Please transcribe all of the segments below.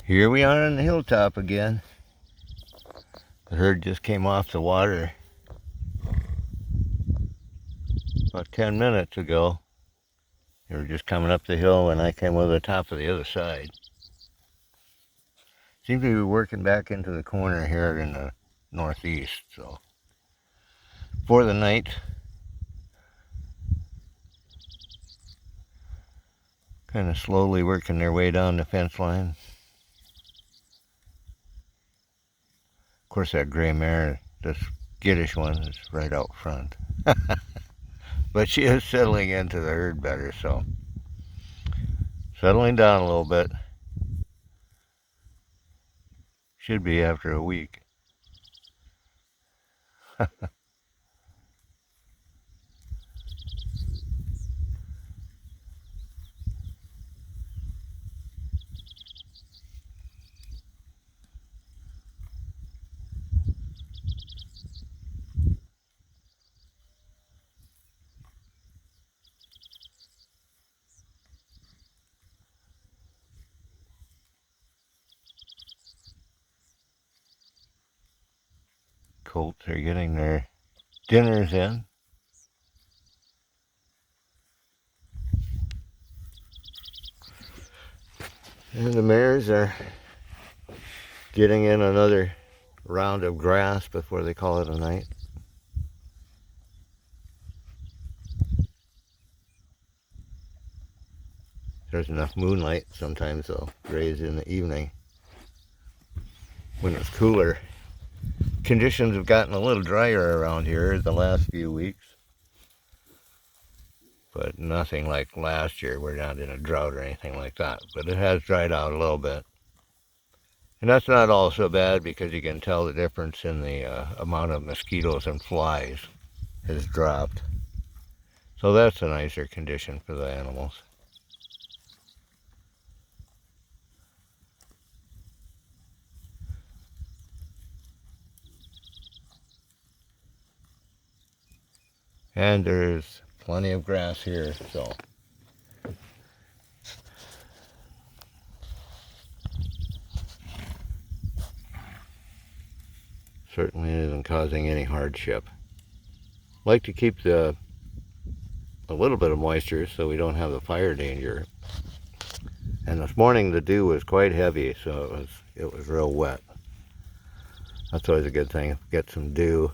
Here we are on the hilltop again. The herd just came off the water about 10 minutes ago. They were just coming up the hill when I came over the top of the other side. Seem to be working back into the corner here in the northeast, so for the night. Kind of slowly working their way down the fence line. Of course, that gray mare, this skittish one, is right out front. But she is settling into the herd better, so settling down a little bit. Should be after a week. Colts are getting their dinners in. And the mares are getting in another round of grass before they call it a night. There's enough moonlight, sometimes they'll graze in the evening when it's cooler. Conditions have gotten a little drier around here the last few weeks, but nothing like last year. We're not in a drought or anything like that, but it has dried out a little bit. And that's not all so bad because you can tell the difference in the amount of mosquitoes and flies has dropped. So that's a nicer condition for the animals. And there's plenty of grass here, so certainly isn't causing any hardship. Like to keep a little bit of moisture so we don't have the fire danger. And this morning the dew was quite heavy, so it was real wet. That's always a good thing. Get some dew.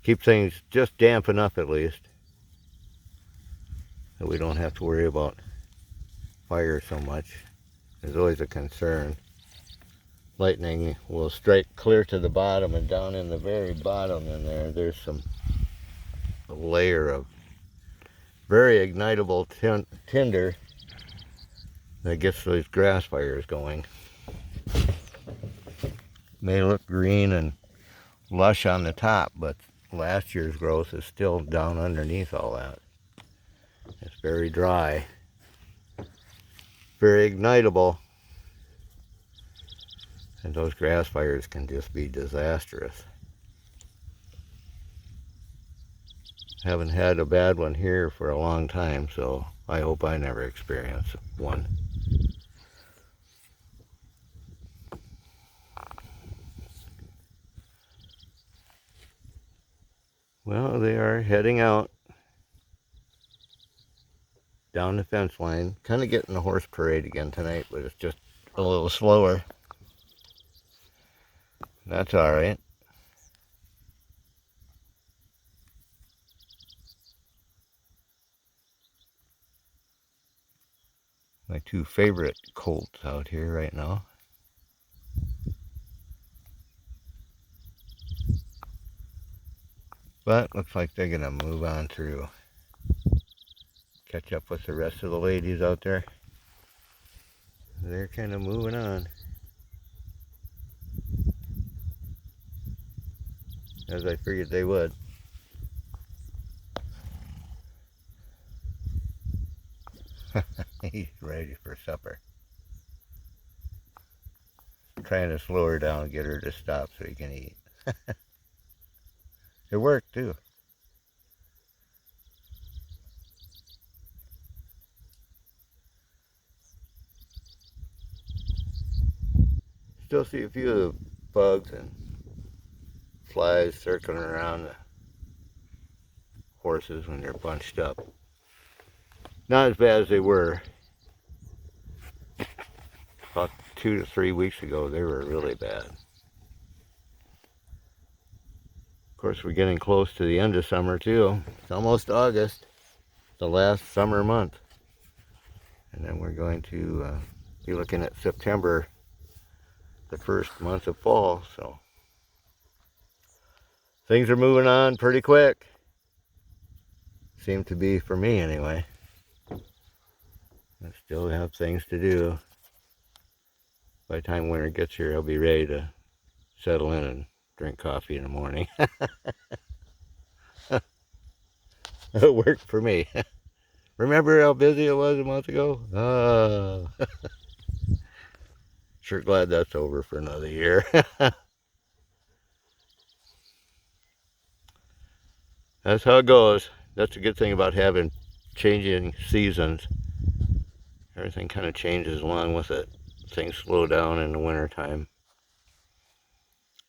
Keep things just damp enough at least, so we don't have to worry about fire so much. There's always a concern. Lightning will strike clear to the bottom, and down in the very bottom in there's a layer of very ignitable tinder that gets those grass fires going. May look green and lush on the top, but last year's growth is still down underneath all that. It's very dry, very ignitable, and those grass fires can just be disastrous. Haven't had a bad one here for a long time, so I hope I never experience one. Well, they are heading out down the fence line. Kind of getting the horse parade again tonight, but it's just a little slower. That's all right. My two favorite colts out here right now. But looks like they're gonna move on through. Catch up with the rest of the ladies out there. They're kind of moving on, as I figured they would. He's ready for supper. Trying to slow her down and get her to stop so he can eat. It worked too. still see a few of the bugs and flies circling around the horses when they're bunched up. Not as bad as they were. About 2 to 3 weeks ago, they were really bad. Of course, we're getting close to the end of summer too. It's almost August, the last summer month. And then we're going to be looking at September, the first month of fall. So things are moving on pretty quick. Seem to be for me anyway. I still have things to do. By the time winter gets here, I'll be ready to settle in and drink coffee in the morning. It'll work for me. Remember how busy it was a month ago? Sure glad that's over for another year. That's how it goes. That's a good thing about having changing seasons. Everything kind of changes along with it. Things slow down in the winter time.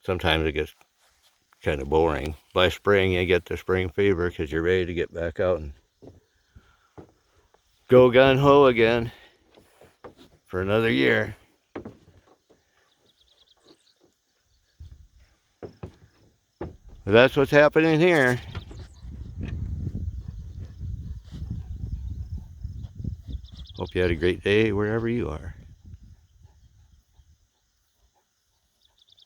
Sometimes it gets kind of boring. By spring, you get the spring fever because you're ready to get back out and go gung-ho again for another year. But that's what's happening here. Hope you had a great day wherever you are.